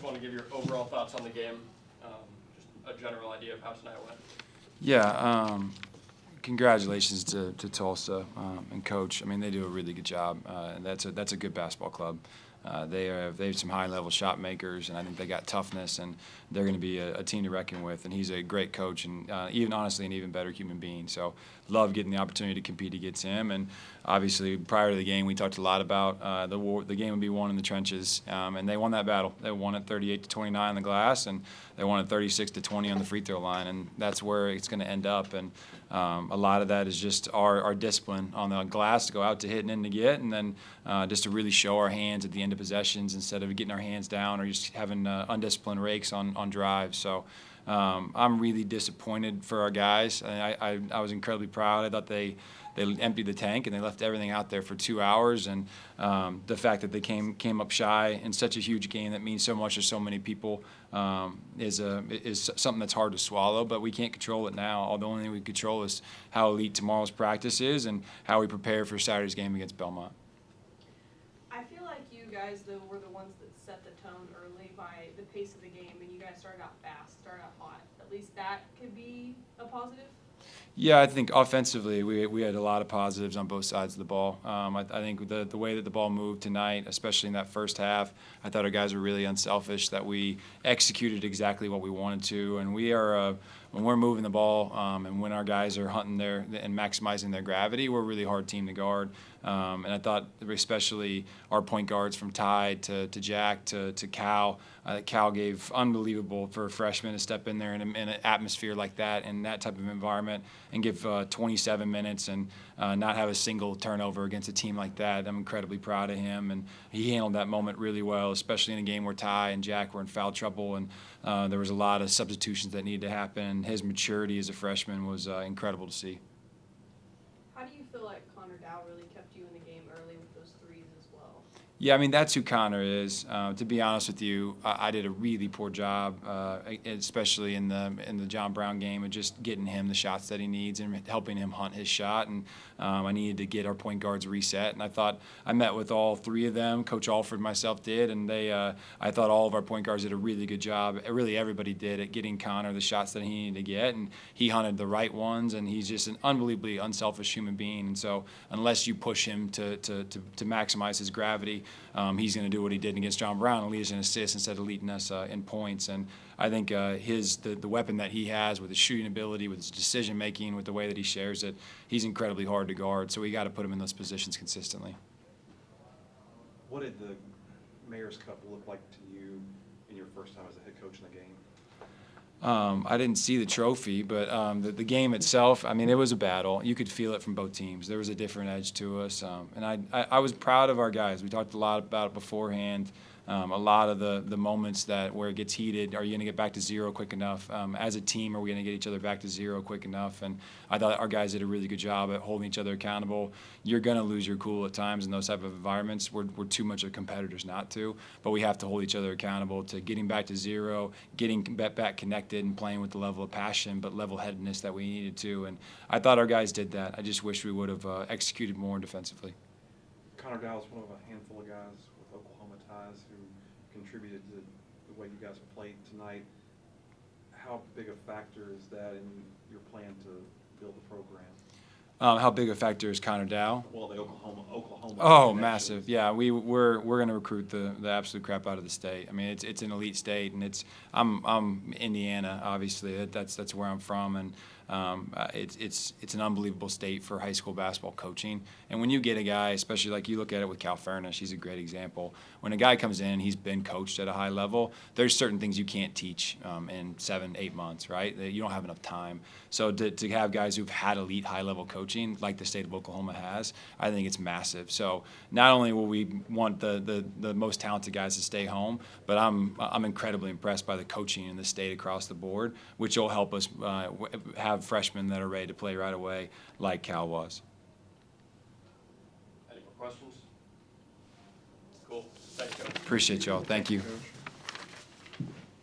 want to give your overall thoughts on the game, just a general idea of how tonight went. Yeah, congratulations to Tulsa and Coach. I mean, they do a really good job, and that's a good basketball club. They have some high-level shot makers, and I think they got toughness, and they're going to be a team to reckon with. And he's a great coach, and even honestly, an even better human being. So, love getting the opportunity to compete against him. And obviously, prior to the game, we talked a lot about the game would be won in the trenches, and they won that battle. They won it 38-29 on the glass, and they won it 36-20 on the free throw line, and that's where it's going to end up. And a lot of that is just our discipline on the glass to go out to hit and in to get, and then just to really show our hands at the end of possessions instead of getting our hands down or just having undisciplined rakes on drives. So I'm really disappointed for our guys. I was incredibly proud. I thought they emptied the tank and they left everything out there for 2 hours. And the fact that they came up shy in such a huge game that means so much to so many people is something that's hard to swallow. But we can't control it now. The only thing we control is how elite tomorrow's practice is and how we prepare for Saturday's game against Belmont. I feel like you guys, though, were the ones that set the tone early by the pace of the game, and you guys started out fast, started out hot. At least that could be a positive? Yeah, I think offensively we had a lot of positives on both sides of the ball. I think the way that the ball moved tonight, especially in that first half, I thought our guys were really unselfish, that we executed exactly what we wanted to. And we are when we're moving the ball and when our guys are hunting and maximizing their gravity, we're a really hard team to guard. And I thought especially our point guards from Ty to Jack to Cal, Cal gave unbelievable for a freshman to step in there in an atmosphere like that, in that type of environment, and give 27 minutes and not have a single turnover against a team like that. I'm incredibly proud of him, and he handled that moment really well, especially in a game where Ty and Jack were in foul trouble, and there was a lot of substitutions that needed to happen. His maturity as a freshman was incredible to see. How do you feel like Connor Dow really kept you in the game early with those threes as well? Yeah, I mean, that's who Connor is. To be honest with you, I did a really poor job, especially in the John Brown game, of just getting him the shots that he needs and helping him hunt his shot. And I needed to get our point guards reset. And I thought I met with all three of them. Coach Alford and myself did, and I thought all of our point guards did a really good job. Really, everybody did at getting Connor the shots that he needed to get, and he hunted the right ones. And he's just an unbelievably unselfish human being. And so, unless you push him to maximize his gravity, he's going to do what he did against John Brown and lead us in assists instead of leading us in points. And I think the weapon that he has with his shooting ability, with his decision making, with the way that he shares it, he's incredibly hard to guard. So we got to put him in those positions consistently. What did the Mayor's Cup look like to you in your first time as a head coach in the game? I didn't see the trophy, but the game itself, I mean, it was a battle. You could feel it from both teams. There was a different edge to us, and I was proud of our guys. We talked a lot about it beforehand. A lot of the moments where it gets heated, are you going to get back to zero quick enough? As a team, are we going to get each other back to zero quick enough? And I thought our guys did a really good job at holding each other accountable. You're going to lose your cool at times in those type of environments. We're too much of competitors not to, but we have to hold each other accountable to getting back to zero, getting back connected and playing with the level of passion but level-headedness that we needed to. And I thought our guys did that. I just wish we would have executed more defensively. Connor Dow is one of a handful of guys with Oklahoma ties who contributed to the way you guys played tonight. How big a factor is that in your plan to build the program? How big a factor is Connor Dow? Well, the Oklahoma. Oh, massive! Yeah, we're going to recruit the absolute crap out of the state. I mean, it's an elite state, and I'm Indiana, obviously. That's where I'm from, and it's an unbelievable state for high school basketball coaching. And when you get a guy, especially like you look at it with Cal Furnish, he's a great example. When a guy comes in, he's been coached at a high level. There's certain things you can't teach in 7-8 months, right? You don't have enough time. So to have guys who've had elite high-level coaching like the state of Oklahoma has, I think it's massive. So not only will we want the most talented guys to stay home, but I'm incredibly impressed by the coaching in the state across the board, which will help us have freshmen that are ready to play right away like Cal was. Any more questions? Cool. Thanks, Coach. Appreciate y'all. Thank you. Coach.